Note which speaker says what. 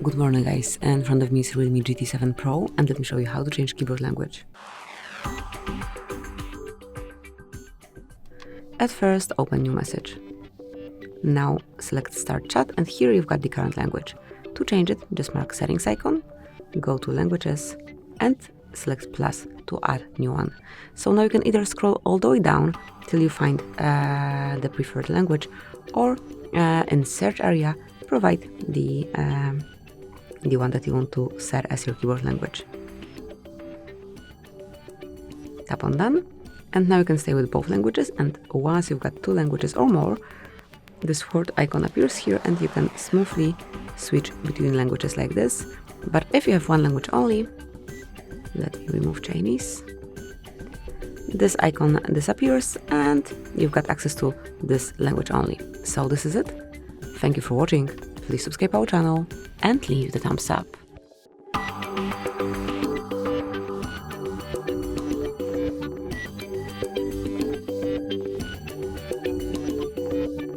Speaker 1: Good morning guys, in front of me is REALME GT7 Pro and let me show you how to change keyboard language. At first, open new message. Now select Start Chat and here you've got the current language. To change it, just mark Settings icon, go to Languages and select plus to add new one. So now you can either scroll all the way down till you find the preferred language, or in search area provide the one that you want to set as your keyboard language. Tap on Done, and now you can stay with both languages, and once you've got two languages or more, this word icon appears here and you can smoothly switch between languages like this. But if you have one language only, let me remove Chinese, this icon disappears and you've got access to this language only. So this is it. Thank you for watching. Please subscribe our channel and leave the thumbs up.